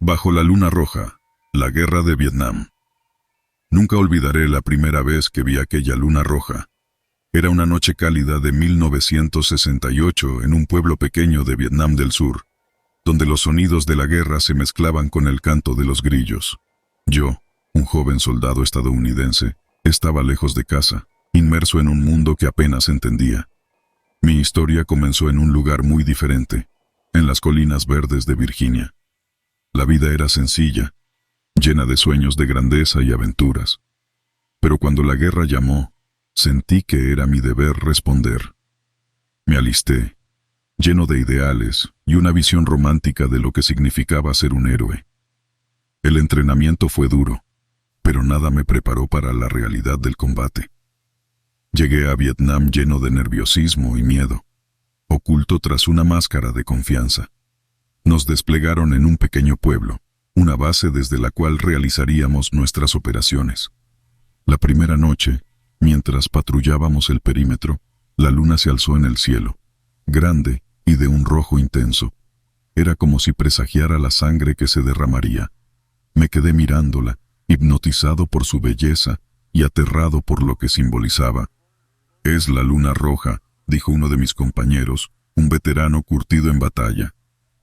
Bajo la luna roja, la guerra de Vietnam. Nunca olvidaré la primera vez que vi aquella luna roja. Era una noche cálida de 1968 en un pueblo pequeño de Vietnam del Sur, donde los sonidos de la guerra se mezclaban con el canto de los grillos. Yo, un joven soldado estadounidense, estaba lejos de casa, inmerso en un mundo que apenas entendía. Mi historia comenzó en un lugar muy diferente, en las colinas verdes de Virginia. La vida era sencilla, llena de sueños de grandeza y aventuras. Pero cuando la guerra llamó, sentí que era mi deber responder. Me alisté, lleno de ideales y una visión romántica de lo que significaba ser un héroe. El entrenamiento fue duro, pero nada me preparó para la realidad del combate. Llegué a Vietnam lleno de nerviosismo y miedo, oculto tras una máscara de confianza. Nos desplegaron en un pequeño pueblo, una base desde la cual realizaríamos nuestras operaciones. La primera noche, mientras patrullábamos el perímetro, la luna se alzó en el cielo, grande y de un rojo intenso. Era como si presagiara la sangre que se derramaría. Me quedé mirándola, hipnotizado por su belleza y aterrado por lo que simbolizaba. «Es la luna roja», dijo uno de mis compañeros, un veterano curtido en batalla.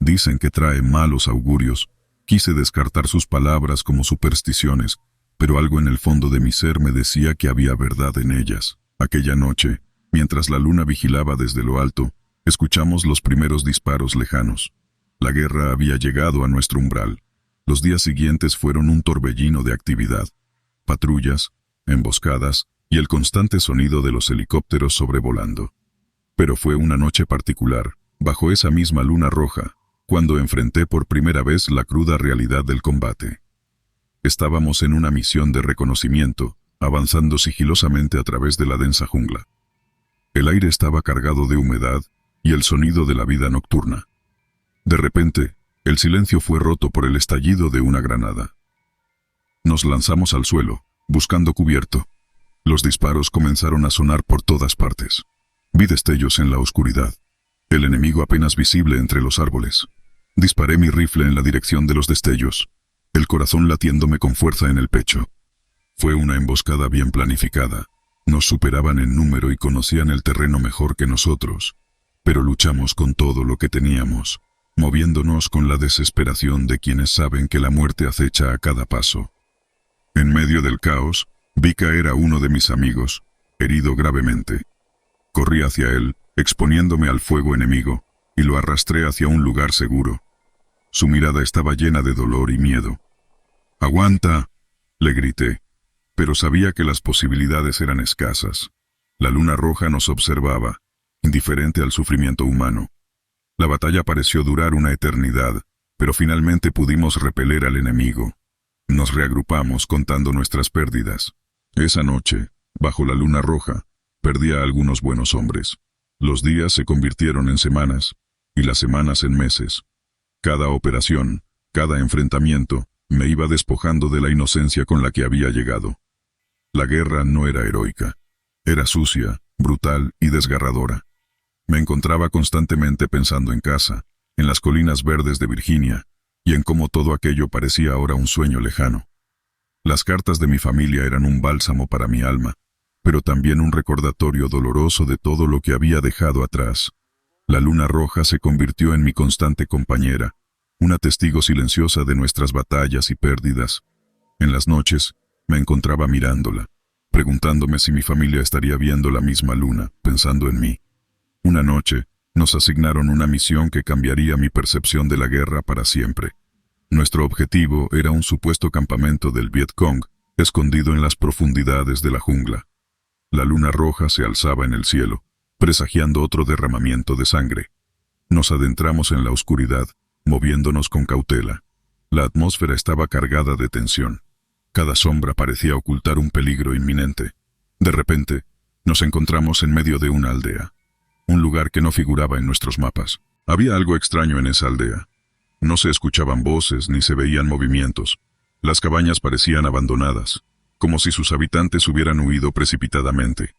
«Dicen que trae malos augurios». Quise descartar sus palabras como supersticiones, pero algo en el fondo de mi ser me decía que había verdad en ellas. Aquella noche, mientras la luna vigilaba desde lo alto, escuchamos los primeros disparos lejanos. La guerra había llegado a nuestro umbral. Los días siguientes fueron un torbellino de actividad. Patrullas, emboscadas y el constante sonido de los helicópteros sobrevolando. Pero fue una noche particular, bajo esa misma luna roja, cuando enfrenté por primera vez la cruda realidad del combate. Estábamos en una misión de reconocimiento, avanzando sigilosamente a través de la densa jungla. El aire estaba cargado de humedad y el sonido de la vida nocturna. De repente, el silencio fue roto por el estallido de una granada. Nos lanzamos al suelo, buscando cubierto. Los disparos comenzaron a sonar por todas partes. Vi destellos en la oscuridad. El enemigo apenas visible entre los árboles. Disparé mi rifle en la dirección de los destellos, el corazón latiéndome con fuerza en el pecho. Fue una emboscada bien planificada. Nos superaban en número y conocían el terreno mejor que nosotros, pero luchamos con todo lo que teníamos, moviéndonos con la desesperación de quienes saben que la muerte acecha a cada paso. En medio del caos, vi caer a uno de mis amigos, herido gravemente. Corrí hacia él, exponiéndome al fuego enemigo, y lo arrastré hacia un lugar seguro. Su mirada estaba llena de dolor y miedo. «¡Aguanta!», le grité, pero sabía que las posibilidades eran escasas. La luna roja nos observaba, indiferente al sufrimiento humano. La batalla pareció durar una eternidad, pero finalmente pudimos repeler al enemigo. Nos reagrupamos contando nuestras pérdidas. Esa noche, bajo la luna roja, perdí a algunos buenos hombres. Los días se convirtieron en semanas, y las semanas en meses. Cada operación, cada enfrentamiento, me iba despojando de la inocencia con la que había llegado. La guerra no era heroica. Era sucia, brutal y desgarradora. Me encontraba constantemente pensando en casa, en las colinas verdes de Virginia, y en cómo todo aquello parecía ahora un sueño lejano. Las cartas de mi familia eran un bálsamo para mi alma, pero también un recordatorio doloroso de todo lo que había dejado atrás. La luna roja se convirtió en mi constante compañera, una testigo silenciosa de nuestras batallas y pérdidas. En las noches, me encontraba mirándola, preguntándome si mi familia estaría viendo la misma luna, pensando en mí. Una noche, nos asignaron una misión que cambiaría mi percepción de la guerra para siempre. Nuestro objetivo era un supuesto campamento del Vietcong, escondido en las profundidades de la jungla. La luna roja se alzaba en el cielo, presagiando otro derramamiento de sangre. Nos adentramos en la oscuridad, moviéndonos con cautela. La atmósfera estaba cargada de tensión. Cada sombra parecía ocultar un peligro inminente. De repente, nos encontramos en medio de una aldea. Un lugar que no figuraba en nuestros mapas. Había algo extraño en esa aldea. No se escuchaban voces ni se veían movimientos. Las cabañas parecían abandonadas, como si sus habitantes hubieran huido precipitadamente.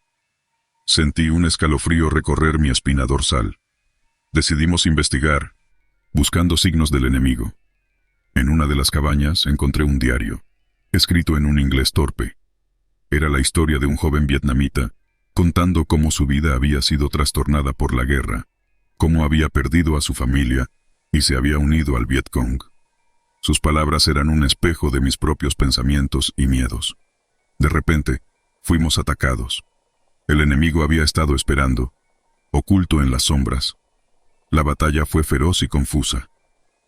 Sentí un escalofrío recorrer mi espina dorsal. Decidimos investigar, buscando signos del enemigo. En una de las cabañas encontré un diario, escrito en un inglés torpe. Era la historia de un joven vietnamita, contando cómo su vida había sido trastornada por la guerra, cómo había perdido a su familia y se había unido al Vietcong. Sus palabras eran un espejo de mis propios pensamientos y miedos. De repente, fuimos atacados. El enemigo había estado esperando, oculto en las sombras. La batalla fue feroz y confusa.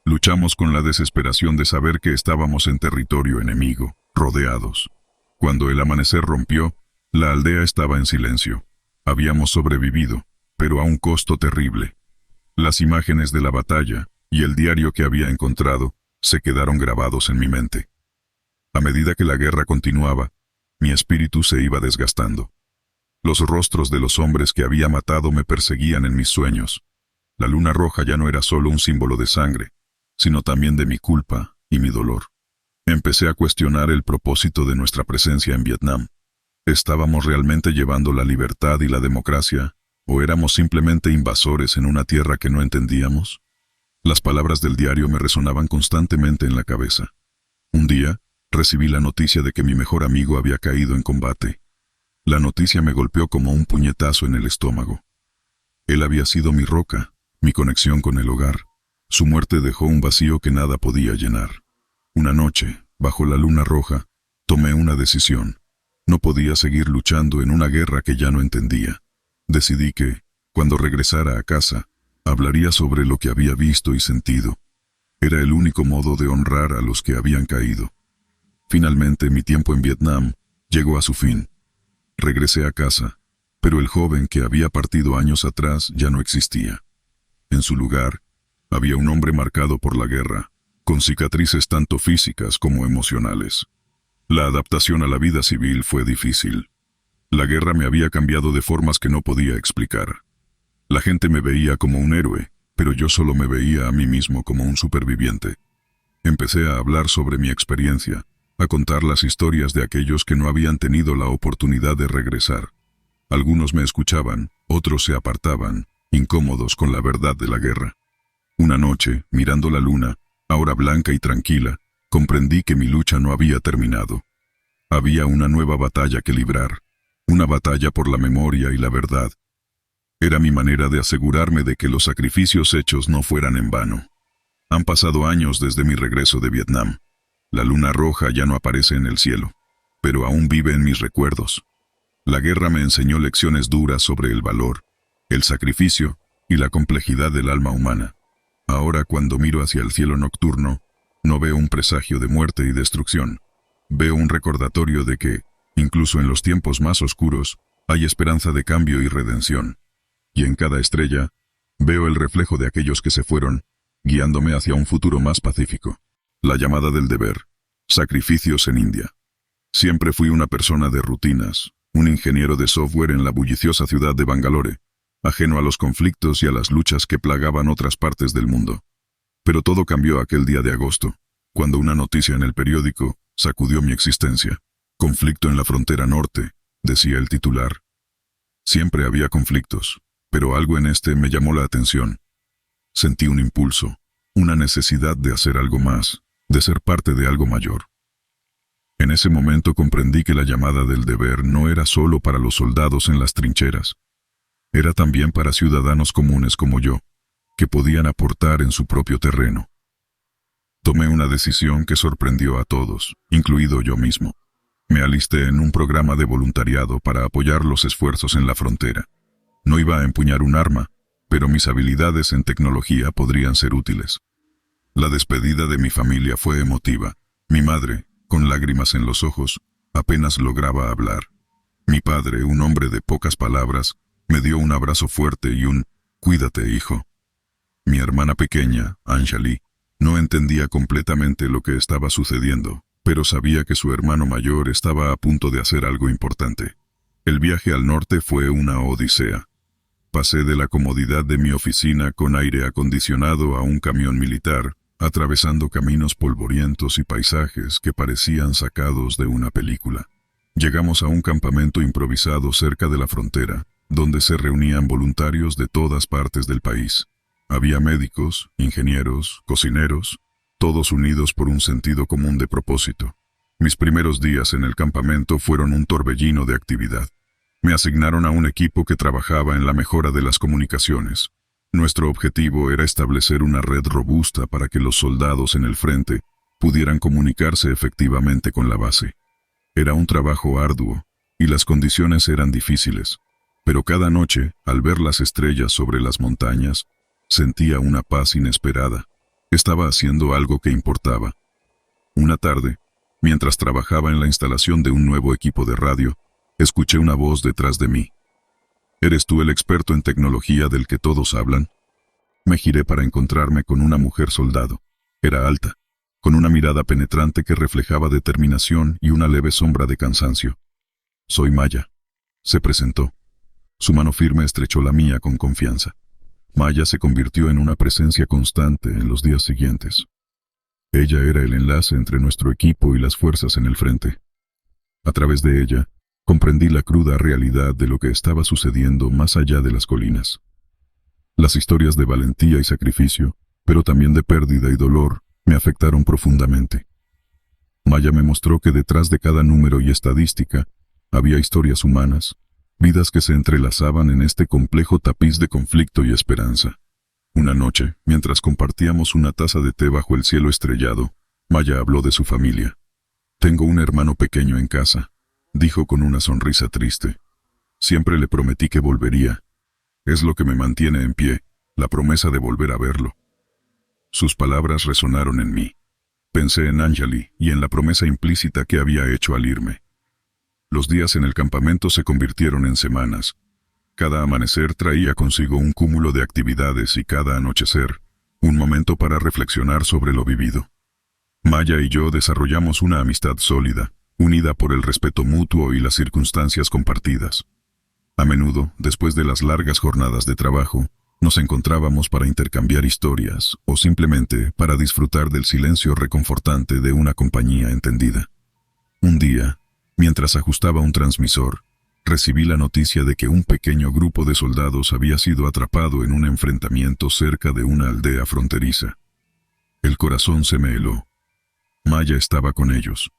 Luchamos con la desesperación de saber que estábamos en territorio enemigo, rodeados. Cuando el amanecer rompió, la aldea estaba en silencio. Habíamos sobrevivido, pero a un costo terrible. Las imágenes de la batalla y el diario que había encontrado se quedaron grabados en mi mente. A medida que la guerra continuaba, mi espíritu se iba desgastando. Los rostros de los hombres que había matado me perseguían en mis sueños. La luna roja ya no era solo un símbolo de sangre, sino también de mi culpa y mi dolor. Empecé a cuestionar el propósito de nuestra presencia en Vietnam. ¿Estábamos realmente llevando la libertad y la democracia, o éramos simplemente invasores en una tierra que no entendíamos? Las palabras del diario me resonaban constantemente en la cabeza. Un día, recibí la noticia de que mi mejor amigo había caído en combate. La noticia me golpeó como un puñetazo en el estómago. Él había sido mi roca, mi conexión con el hogar. Su muerte dejó un vacío que nada podía llenar. Una noche, bajo la luna roja, tomé una decisión. No podía seguir luchando en una guerra que ya no entendía. Decidí que, cuando regresara a casa, hablaría sobre lo que había visto y sentido. Era el único modo de honrar a los que habían caído. Finalmente, mi tiempo en Vietnam llegó a su fin. Regresé a casa, pero el joven que había partido años atrás ya no existía. En su lugar, había un hombre marcado por la guerra, con cicatrices tanto físicas como emocionales. La adaptación a la vida civil fue difícil. La guerra me había cambiado de formas que no podía explicar. La gente me veía como un héroe, pero yo solo me veía a mí mismo como un superviviente. Empecé a hablar sobre mi experiencia, a contar las historias de aquellos que no habían tenido la oportunidad de regresar. Algunos me escuchaban, otros se apartaban, incómodos con la verdad de la guerra. Una noche, mirando la luna, ahora blanca y tranquila, comprendí que mi lucha no había terminado. Había una nueva batalla que librar, una batalla por la memoria y la verdad. Era mi manera de asegurarme de que los sacrificios hechos no fueran en vano. Han pasado años desde mi regreso de Vietnam. La luna roja ya no aparece en el cielo, pero aún vive en mis recuerdos. La guerra me enseñó lecciones duras sobre el valor, el sacrificio y la complejidad del alma humana. Ahora, cuando miro hacia el cielo nocturno, no veo un presagio de muerte y destrucción. Veo un recordatorio de que, incluso en los tiempos más oscuros, hay esperanza de cambio y redención. Y en cada estrella, veo el reflejo de aquellos que se fueron, guiándome hacia un futuro más pacífico. La llamada del deber. Sacrificios en India. Siempre fui una persona de rutinas, un ingeniero de software en la bulliciosa ciudad de Bangalore, ajeno a los conflictos y a las luchas que plagaban otras partes del mundo. Pero todo cambió aquel día de agosto, cuando una noticia en el periódico sacudió mi existencia. Conflicto en la frontera norte, decía el titular. Siempre había conflictos, pero algo en este me llamó la atención. Sentí un impulso, una necesidad de hacer algo más, de ser parte de algo mayor. En ese momento comprendí que la llamada del deber no era solo para los soldados en las trincheras. Era también para ciudadanos comunes como yo, que podían aportar en su propio terreno. Tomé una decisión que sorprendió a todos, incluido yo mismo. Me alisté en un programa de voluntariado para apoyar los esfuerzos en la frontera. No iba a empuñar un arma, pero mis habilidades en tecnología podrían ser útiles. La despedida de mi familia fue emotiva. Mi madre, con lágrimas en los ojos, apenas lograba hablar. Mi padre, un hombre de pocas palabras, me dio un abrazo fuerte y un «Cuídate, hijo». Mi hermana pequeña, Anjali, no entendía completamente lo que estaba sucediendo, pero sabía que su hermano mayor estaba a punto de hacer algo importante. El viaje al norte fue una odisea. Pasé de la comodidad de mi oficina con aire acondicionado a un camión militar, atravesando caminos polvorientos y paisajes que parecían sacados de una película. Llegamos a un campamento improvisado cerca de la frontera, donde se reunían voluntarios de todas partes del país. Había médicos, ingenieros, cocineros todos unidos por un sentido común de propósito. Mis primeros días en el campamento fueron un torbellino de actividad. Me asignaron a un equipo que trabajaba en la mejora de las comunicaciones. Nuestro objetivo era establecer una red robusta para que los soldados en el frente pudieran comunicarse efectivamente con la base. Era un trabajo arduo, y las condiciones eran difíciles, pero cada noche, al ver las estrellas sobre las montañas, sentía una paz inesperada. Estaba haciendo algo que importaba. Una tarde, mientras trabajaba en la instalación de un nuevo equipo de radio, escuché una voz detrás de mí. ¿Eres tú el experto en tecnología del que todos hablan? Me giré para encontrarme con una mujer soldado. Era alta, con una mirada penetrante que reflejaba determinación y una leve sombra de cansancio. Soy Maya, se presentó. Su mano firme estrechó la mía con confianza. Maya se convirtió en una presencia constante en los días siguientes. Ella era el enlace entre nuestro equipo y las fuerzas en el frente. A través de ella, comprendí la cruda realidad de lo que estaba sucediendo más allá de las colinas. Las historias de valentía y sacrificio, pero también de pérdida y dolor, me afectaron profundamente. Maya me mostró que detrás de cada número y estadística había historias humanas, vidas que se entrelazaban en este complejo tapiz de conflicto y esperanza. Una noche, mientras compartíamos una taza de té bajo el cielo estrellado, Maya habló de su familia. «Tengo un hermano pequeño en casa», dijo con una sonrisa triste. «Siempre le prometí que volvería. Es lo que me mantiene en pie, la promesa de volver a verlo». Sus palabras resonaron en mí. Pensé en Anjali y en la promesa implícita que había hecho al irme. Los días en el campamento se convirtieron en semanas. Cada amanecer traía consigo un cúmulo de actividades y cada anochecer, un momento para reflexionar sobre lo vivido. Maya y yo desarrollamos una amistad sólida, unida por el respeto mutuo y las circunstancias compartidas. A menudo, después de las largas jornadas de trabajo, nos encontrábamos para intercambiar historias o simplemente para disfrutar del silencio reconfortante de una compañía entendida. Un día, mientras ajustaba un transmisor, recibí la noticia de que un pequeño grupo de soldados había sido atrapado en un enfrentamiento cerca de una aldea fronteriza. El corazón se me heló. Maya estaba con ellos.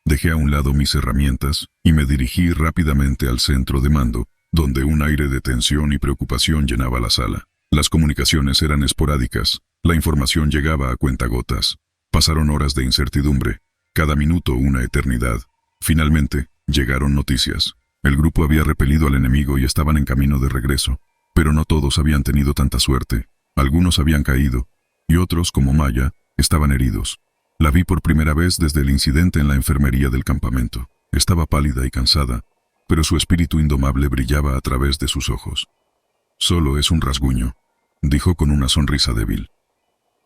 Dejé a un lado mis herramientas y me dirigí rápidamente al centro de mando, donde un aire de tensión y preocupación llenaba la sala. Las comunicaciones eran esporádicas, la información llegaba a cuentagotas. Pasaron horas de incertidumbre, cada minuto una eternidad. Finalmente, llegaron noticias. El grupo había repelido al enemigo y estaban en camino de regreso, pero no todos habían tenido tanta suerte. Algunos habían caído, y otros, como Maya, estaban heridos. La vi por primera vez desde el incidente en la enfermería del campamento. Estaba pálida y cansada, pero su espíritu indomable brillaba a través de sus ojos. «Solo es un rasguño», dijo con una sonrisa débil.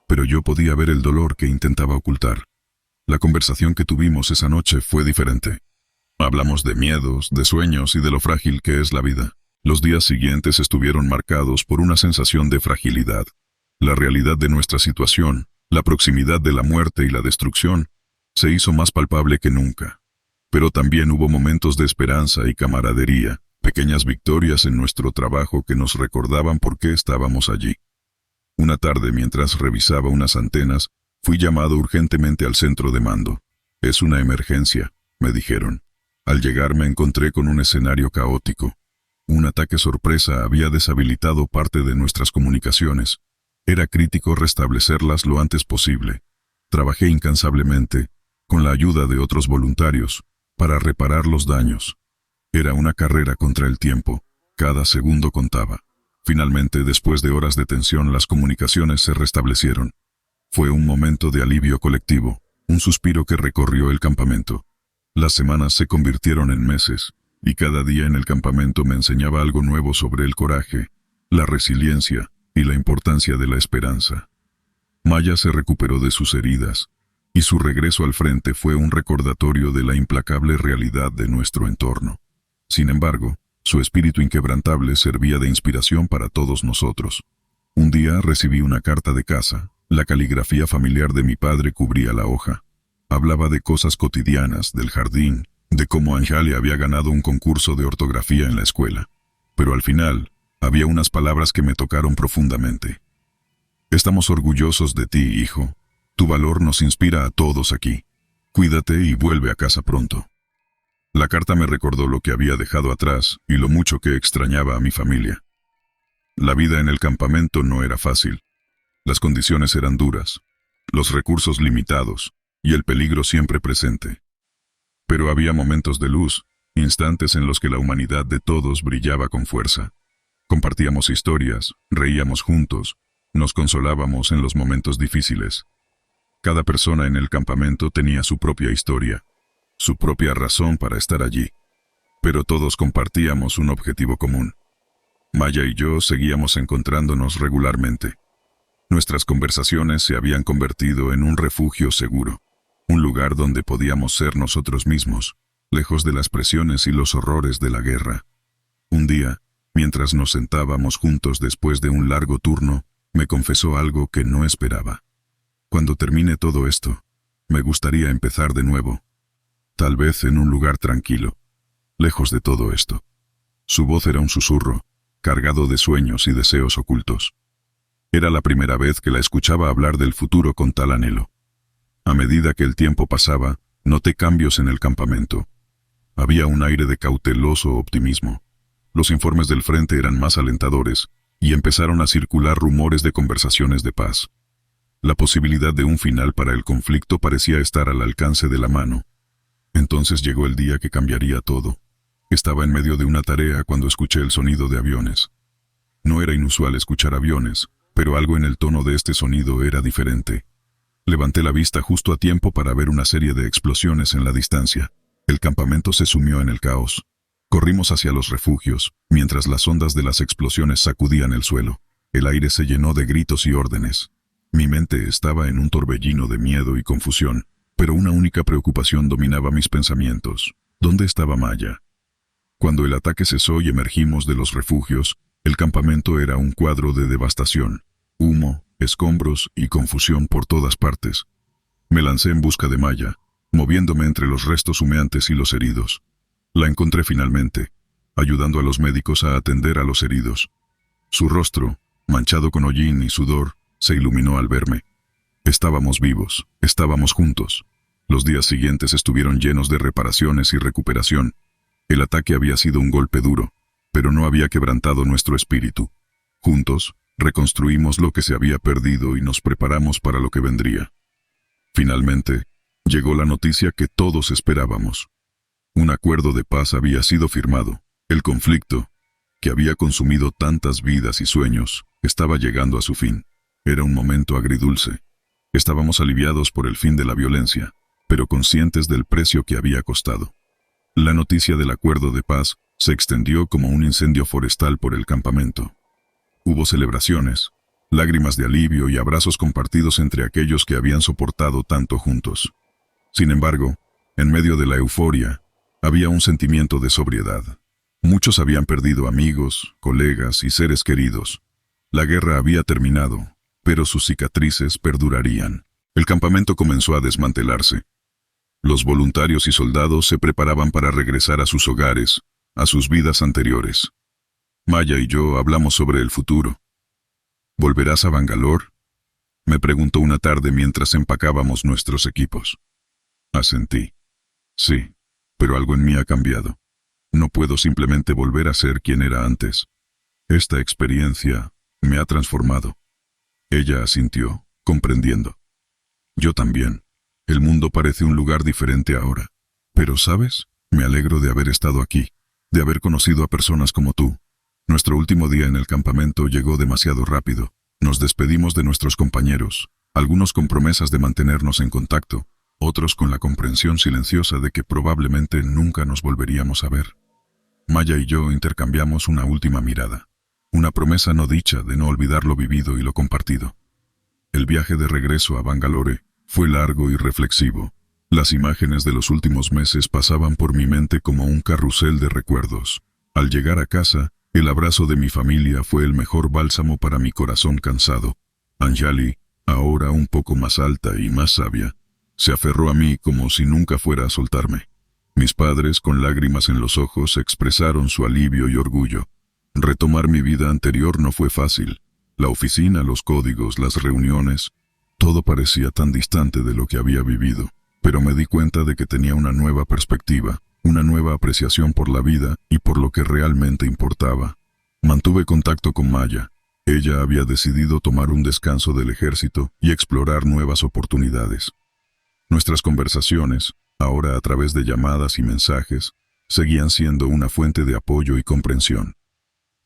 Pero yo podía ver el dolor que intentaba ocultar. La conversación que tuvimos esa noche fue diferente. Hablamos de miedos, de sueños y de lo frágil que es la vida. Los días siguientes estuvieron marcados por una sensación de fragilidad. La realidad de nuestra situación, la proximidad de la muerte y la destrucción, se hizo más palpable que nunca. Pero también hubo momentos de esperanza y camaradería, pequeñas victorias en nuestro trabajo que nos recordaban por qué estábamos allí. Una tarde, mientras revisaba unas antenas, fui llamado urgentemente al centro de mando. «Es una emergencia», me dijeron. Al llegar me encontré con un escenario caótico. Un ataque sorpresa había deshabilitado parte de nuestras comunicaciones. Era crítico restablecerlas lo antes posible. Trabajé incansablemente, con la ayuda de otros voluntarios, para reparar los daños. Era una carrera contra el tiempo. Cada segundo contaba. Finalmente, después de horas de tensión, las comunicaciones se restablecieron. Fue un momento de alivio colectivo, un suspiro que recorrió el campamento. Las semanas se convirtieron en meses, y cada día en el campamento me enseñaba algo nuevo sobre el coraje, la resiliencia y la importancia de la esperanza. Maya se recuperó de sus heridas, y su regreso al frente fue un recordatorio de la implacable realidad de nuestro entorno. Sin embargo, su espíritu inquebrantable servía de inspiración para todos nosotros. Un día recibí una carta de casa. La caligrafía familiar de mi padre cubría la hoja. Hablaba de cosas cotidianas, del jardín, de cómo Anjali había ganado un concurso de ortografía en la escuela. Pero al final, había unas palabras que me tocaron profundamente. «Estamos orgullosos de ti, hijo. Tu valor nos inspira a todos aquí. Cuídate y vuelve a casa pronto. La carta me recordó lo que había dejado atrás y lo mucho que extrañaba a mi familia. La vida en el campamento no era fácil. Las condiciones eran duras, los recursos limitados y el peligro siempre presente. Pero había momentos de luz, instantes en los que la humanidad de todos brillaba con fuerza. Compartíamos historias, reíamos juntos, nos consolábamos en los momentos difíciles. Cada persona en el campamento tenía su propia historia, su propia razón para estar allí, pero todos compartíamos un objetivo común. Maya y yo seguíamos encontrándonos regularmente. Nuestras conversaciones se habían convertido en un refugio seguro, un lugar donde podíamos ser nosotros mismos, lejos de las presiones y los horrores de la guerra. Un día, mientras nos sentábamos juntos después de un largo turno, me confesó algo que no esperaba. Cuando termine todo esto, me gustaría empezar de nuevo, tal vez en un lugar tranquilo, lejos de todo esto. Su voz era un susurro, cargado de sueños y deseos ocultos. Era la primera vez que la escuchaba hablar del futuro con tal anhelo. A medida que el tiempo pasaba, noté cambios en el campamento. Había un aire de cauteloso optimismo. Los informes del frente eran más alentadores, y empezaron a circular rumores de conversaciones de paz. La posibilidad de un final para el conflicto parecía estar al alcance de la mano. Entonces llegó el día que cambiaría todo. Estaba en medio de una tarea cuando escuché el sonido de aviones. No era inusual escuchar aviones, pero algo en el tono de este sonido era diferente. Levanté la vista justo a tiempo para ver una serie de explosiones en la distancia. El campamento se sumió en el caos. Corrimos hacia los refugios, mientras las ondas de las explosiones sacudían el suelo. El aire se llenó de gritos y órdenes. Mi mente estaba en un torbellino de miedo y confusión, pero una única preocupación dominaba mis pensamientos. ¿Dónde estaba Maya? Cuando el ataque cesó y emergimos de los refugios, el campamento era un cuadro de devastación, humo, escombros y confusión por todas partes. Me lancé en busca de Maya, moviéndome entre los restos humeantes y los heridos. La encontré finalmente, ayudando a los médicos a atender a los heridos. Su rostro, manchado con hollín y sudor, se iluminó al verme. Estábamos vivos, estábamos juntos. Los días siguientes estuvieron llenos de reparaciones y recuperación. El ataque había sido un golpe duro, pero no había quebrantado nuestro espíritu. Juntos, reconstruimos lo que se había perdido y nos preparamos para lo que vendría. Finalmente, llegó la noticia que todos esperábamos. Un acuerdo de paz había sido firmado. El conflicto, que había consumido tantas vidas y sueños, estaba llegando a su fin. Era un momento agridulce. Estábamos aliviados por el fin de la violencia, pero conscientes del precio que había costado. La noticia del acuerdo de paz se extendió como un incendio forestal por el campamento. Hubo celebraciones, lágrimas de alivio y abrazos compartidos entre aquellos que habían soportado tanto juntos. Sin embargo, en medio de la euforia, había un sentimiento de sobriedad. Muchos habían perdido amigos, colegas y seres queridos. La guerra había terminado, pero sus cicatrices perdurarían. El campamento comenzó a desmantelarse. Los voluntarios y soldados se preparaban para regresar a sus hogares, a sus vidas anteriores. Maya y yo hablamos sobre el futuro. ¿Volverás a Bangalore?, me preguntó una tarde mientras empacábamos nuestros equipos. Asentí. Sí, pero algo en mí ha cambiado. No puedo simplemente volver a ser quien era antes. Esta experiencia me ha transformado. Ella asintió, comprendiendo. Yo también. El mundo parece un lugar diferente ahora. Pero, ¿sabes? Me alegro de haber estado aquí, de haber conocido a personas como tú. Nuestro último día en el campamento llegó demasiado rápido. Nos despedimos de nuestros compañeros, algunos con promesas de mantenernos en contacto, otros con la comprensión silenciosa de que probablemente nunca nos volveríamos a ver. Maya y yo intercambiamos una última mirada, una promesa no dicha de no olvidar lo vivido y lo compartido. El viaje de regreso a Bangalore fue largo y reflexivo. Las imágenes de los últimos meses pasaban por mi mente como un carrusel de recuerdos. Al llegar a casa, el abrazo de mi familia fue el mejor bálsamo para mi corazón cansado. Anjali, ahora un poco más alta y más sabia, se aferró a mí como si nunca fuera a soltarme. Mis padres, con lágrimas en los ojos, expresaron su alivio y orgullo. Retomar mi vida anterior no fue fácil. La oficina, los códigos, las reuniones, Todo parecía tan distante de lo que había vivido, pero me di cuenta de que tenía una nueva perspectiva, una nueva apreciación por la vida y por lo que realmente importaba. Mantuve contacto con Maya. Ella había decidido tomar un descanso del ejército y explorar nuevas oportunidades. Nuestras conversaciones, ahora a través de llamadas y mensajes, seguían siendo una fuente de apoyo y comprensión.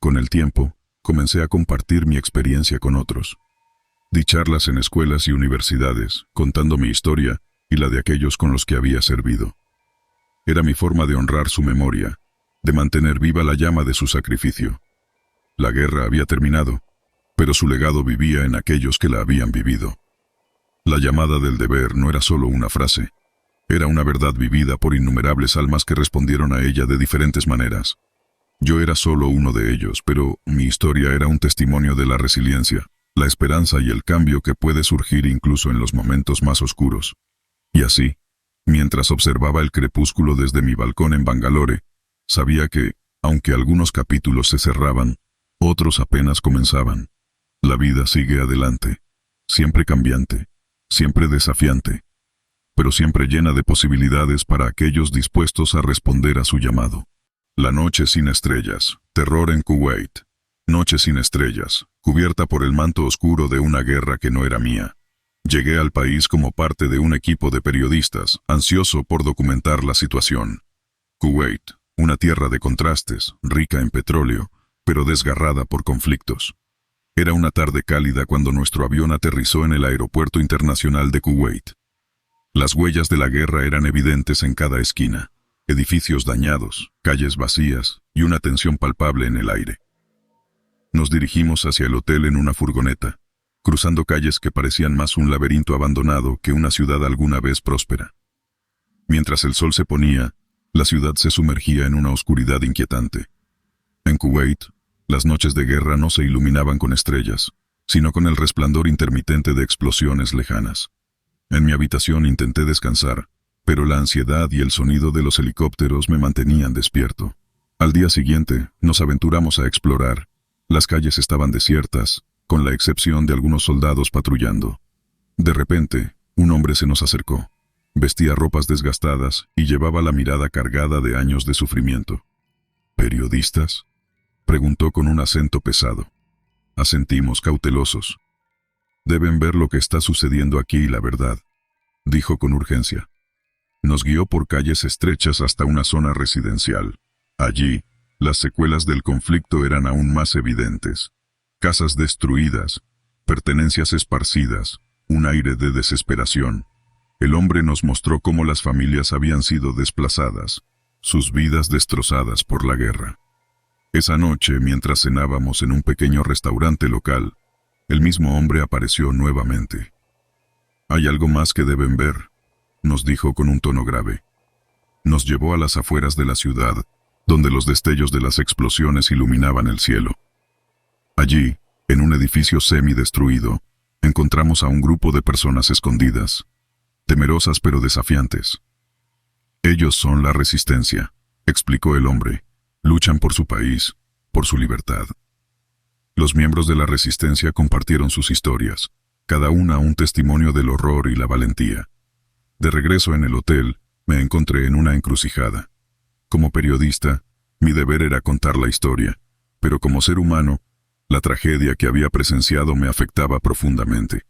Con el tiempo, comencé a compartir mi experiencia con otros. Di charlas en escuelas y universidades, contando mi historia y la de aquellos con los que había servido. Era mi forma de honrar su memoria, de mantener viva la llama de su sacrificio. La guerra había terminado, pero su legado vivía en aquellos que la habían vivido. La llamada del deber no era solo una frase, era una verdad vivida por innumerables almas que respondieron a ella de diferentes maneras. Yo era solo uno de ellos, pero mi historia era un testimonio de la resiliencia, la esperanza y el cambio que puede surgir incluso en los momentos más oscuros. Y así, mientras observaba el crepúsculo desde mi balcón en Bangalore, sabía que, aunque algunos capítulos se cerraban, otros apenas comenzaban. La vida sigue adelante, siempre cambiante, siempre desafiante, pero siempre llena de posibilidades para aquellos dispuestos a responder a su llamado. La noche sin estrellas, terror en Kuwait. Noche sin estrellas, cubierta por el manto oscuro de una guerra que no era mía. Llegué al país como parte de un equipo de periodistas, ansioso por documentar la situación. Kuwait, una tierra de contrastes, rica en petróleo, pero desgarrada por conflictos. Era una tarde cálida cuando nuestro avión aterrizó en el aeropuerto internacional de Kuwait. Las huellas de la guerra eran evidentes en cada esquina, edificios dañados, calles vacías y una tensión palpable en el aire. Nos dirigimos hacia el hotel en una furgoneta, cruzando calles que parecían más un laberinto abandonado que una ciudad alguna vez próspera. Mientras el sol se ponía, la ciudad se sumergía en una oscuridad inquietante. En Kuwait, las noches de guerra no se iluminaban con estrellas, sino con el resplandor intermitente de explosiones lejanas. En mi habitación intenté descansar, pero la ansiedad y el sonido de los helicópteros me mantenían despierto. Al día siguiente, nos aventuramos a explorar. Las calles estaban desiertas, con la excepción de algunos soldados patrullando. De repente, un hombre se nos acercó. Vestía ropas desgastadas y llevaba la mirada cargada de años de sufrimiento. ¿Periodistas?, preguntó con un acento pesado. Asentimos cautelosos. Deben ver lo que está sucediendo aquí, la verdad, dijo con urgencia. Nos guió por calles estrechas hasta una zona residencial. Allí, las secuelas del conflicto eran aún más evidentes. Casas destruidas, pertenencias esparcidas, un aire de desesperación. El hombre nos mostró cómo las familias habían sido desplazadas, sus vidas destrozadas por la guerra. Esa noche, mientras cenábamos en un pequeño restaurante local, el mismo hombre apareció nuevamente. «Hay algo más que deben ver», nos dijo con un tono grave. Nos llevó a las afueras de la ciudad, donde los destellos de las explosiones iluminaban el cielo. Allí, en un edificio semidestruido, encontramos a un grupo de personas escondidas, temerosas pero desafiantes. «Ellos son la resistencia», explicó el hombre. «Luchan por su país, por su libertad». Los miembros de la resistencia compartieron sus historias, cada una un testimonio del horror y la valentía. De regreso en el hotel, me encontré en una encrucijada. Como periodista, mi deber era contar la historia, pero como ser humano, la tragedia que había presenciado me afectaba profundamente.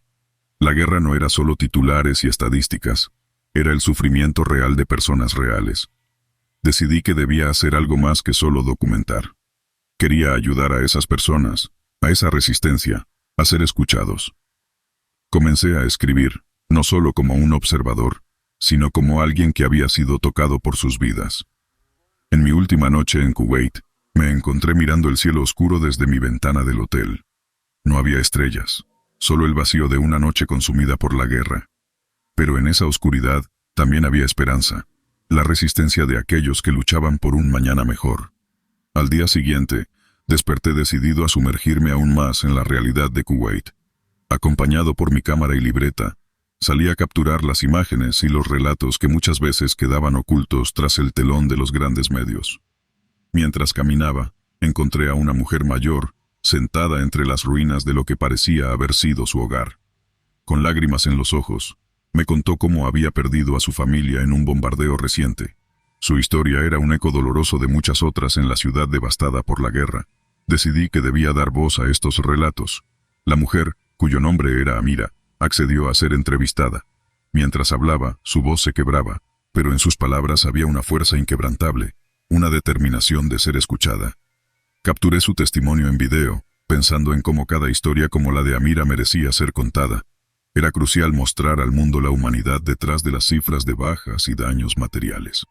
La guerra no era solo titulares y estadísticas, era el sufrimiento real de personas reales. Decidí que debía hacer algo más que solo documentar. Quería ayudar a esas personas, a esa resistencia, a ser escuchados. Comencé a escribir, no solo como un observador, sino como alguien que había sido tocado por sus vidas. En mi última noche en Kuwait, me encontré mirando el cielo oscuro desde mi ventana del hotel. No había estrellas, solo el vacío de una noche consumida por la guerra. Pero en esa oscuridad también había esperanza, la resistencia de aquellos que luchaban por un mañana mejor. Al día siguiente, desperté decidido a sumergirme aún más en la realidad de Kuwait. Acompañado por mi cámara y libreta, salí a capturar las imágenes y los relatos que muchas veces quedaban ocultos tras el telón de los grandes medios. Mientras caminaba, encontré a una mujer mayor, sentada entre las ruinas de lo que parecía haber sido su hogar. con lágrimas en los ojos, me contó cómo había perdido a su familia en un bombardeo reciente. Su historia era un eco doloroso de muchas otras en la ciudad devastada por la guerra. Decidí que debía dar voz a estos relatos. La mujer, cuyo nombre era Amira, accedió a ser entrevistada. Mientras hablaba, su voz se quebraba, pero en sus palabras había una fuerza inquebrantable, una determinación de ser escuchada. Capturé su testimonio en video, pensando en cómo cada historia como la de Amira merecía ser contada. Era crucial mostrar al mundo la humanidad detrás de las cifras de bajas y daños materiales.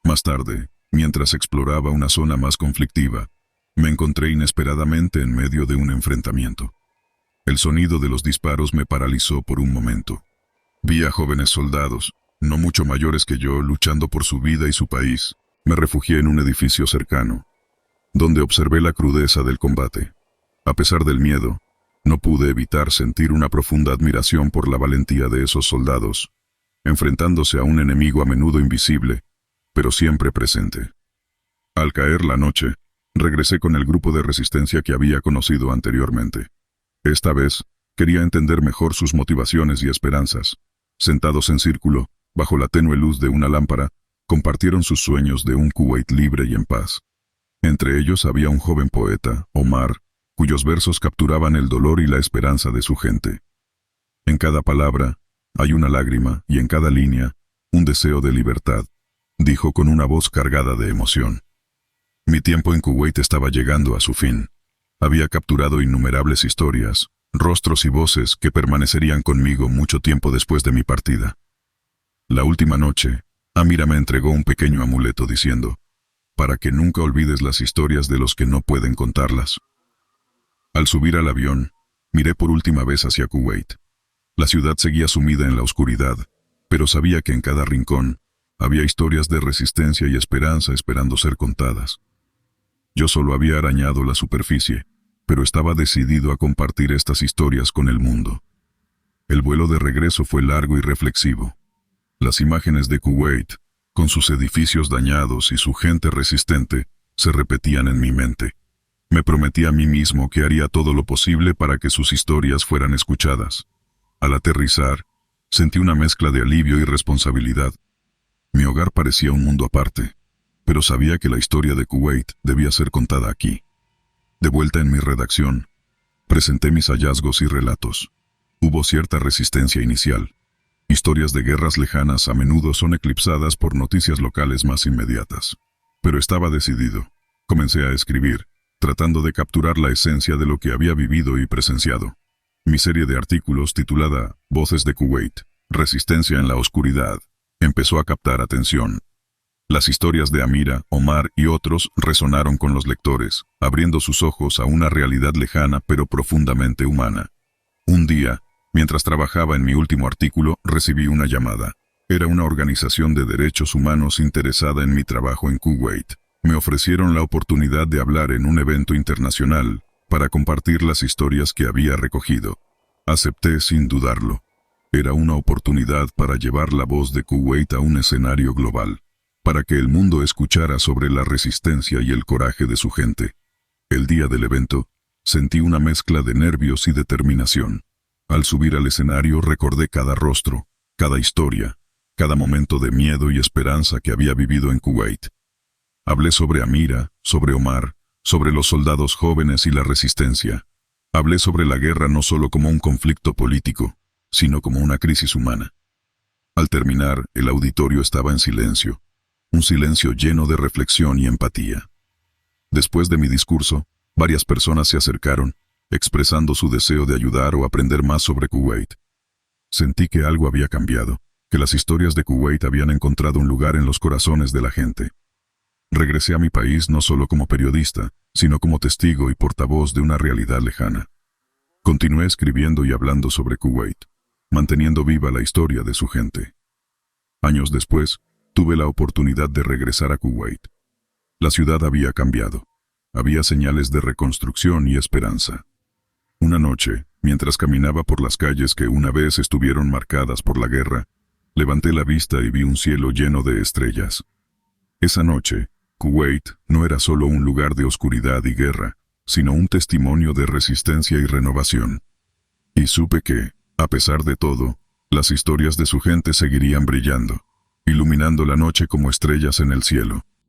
Más tarde, mientras exploraba una zona más conflictiva, me encontré inesperadamente en medio de un enfrentamiento. El sonido de los disparos me paralizó por un momento. Vi a jóvenes soldados, no mucho mayores que yo, luchando por su vida y su país. Me refugié en un edificio cercano, donde observé la crudeza del combate. A pesar del miedo, no pude evitar sentir una profunda admiración por la valentía de esos soldados, enfrentándose a un enemigo a menudo invisible, pero siempre presente. Al caer la noche, regresé con el grupo de resistencia que había conocido anteriormente. Esta vez, quería entender mejor sus motivaciones y esperanzas. Sentados en círculo, bajo la tenue luz de una lámpara, compartieron sus sueños de un Kuwait libre y en paz. Entre ellos había un joven poeta, Omar, cuyos versos capturaban el dolor y la esperanza de su gente. En cada palabra hay una lágrima y en cada línea un deseo de libertad, dijo con una voz cargada de emoción. Mi tiempo en Kuwait estaba llegando a su fin. Había capturado innumerables historias, rostros y voces que permanecerían conmigo mucho tiempo después de mi partida. La última noche, Amira me entregó un pequeño amuleto diciendo, para que nunca olvides las historias de los que no pueden contarlas. Al subir al avión, miré por última vez hacia Kuwait. La ciudad seguía sumida en la oscuridad, pero sabía que en cada rincón había historias de resistencia y esperanza esperando ser contadas. Yo solo había arañado la superficie, pero estaba decidido a compartir estas historias con el mundo. El vuelo de regreso fue largo y reflexivo. Las imágenes de Kuwait, con sus edificios dañados y su gente resistente, se repetían en mi mente. Me prometí a mí mismo que haría todo lo posible para que sus historias fueran escuchadas. Al aterrizar, sentí una mezcla de alivio y responsabilidad. Mi hogar parecía un mundo aparte, pero sabía que la historia de Kuwait debía ser contada aquí. De vuelta en mi redacción, presenté mis hallazgos y relatos. Hubo cierta resistencia inicial. Historias de guerras lejanas a menudo son eclipsadas por noticias locales más inmediatas. Pero estaba decidido. Comencé a escribir, tratando de capturar la esencia de lo que había vivido y presenciado. Mi serie de artículos titulada Voces de Kuwait, Resistencia en la Oscuridad, empezó a captar atención. Las historias de Amira, Omar y otros resonaron con los lectores, abriendo sus ojos a una realidad lejana pero profundamente humana. Un día, mientras trabajaba en mi último artículo, recibí una llamada. Era una organización de derechos humanos interesada en mi trabajo en Kuwait. Me ofrecieron la oportunidad de hablar en un evento internacional para compartir las historias que había recogido. Acepté sin dudarlo. Era una oportunidad para llevar la voz de Kuwait a un escenario global, para que el mundo escuchara sobre la resistencia y el coraje de su gente. El día del evento, sentí una mezcla de nervios y determinación. Al subir al escenario recordé cada rostro, cada historia, cada momento de miedo y esperanza que había vivido en Kuwait. Hablé sobre Amira, sobre Omar, sobre los soldados jóvenes y la resistencia. Hablé sobre la guerra no solo como un conflicto político, sino como una crisis humana. Al terminar, el auditorio estaba en silencio, un silencio lleno de reflexión y empatía. Después de mi discurso, varias personas se acercaron, expresando su deseo de ayudar o aprender más sobre Kuwait. Sentí que algo había cambiado, que las historias de Kuwait habían encontrado un lugar en los corazones de la gente. Regresé a mi país no solo como periodista, sino como testigo y portavoz de una realidad lejana. Continué escribiendo y hablando sobre Kuwait, manteniendo viva la historia de su gente. Años después, tuve la oportunidad de regresar a Kuwait. La ciudad había cambiado. Había señales de reconstrucción y esperanza. Una noche, mientras caminaba por las calles que una vez estuvieron marcadas por la guerra, levanté la vista y vi un cielo lleno de estrellas. Esa noche, Kuwait no era solo un lugar de oscuridad y guerra, sino un testimonio de resistencia y renovación. Y supe que, A pesar de todo, las historias de su gente seguirían brillando, iluminando la noche como estrellas en el cielo.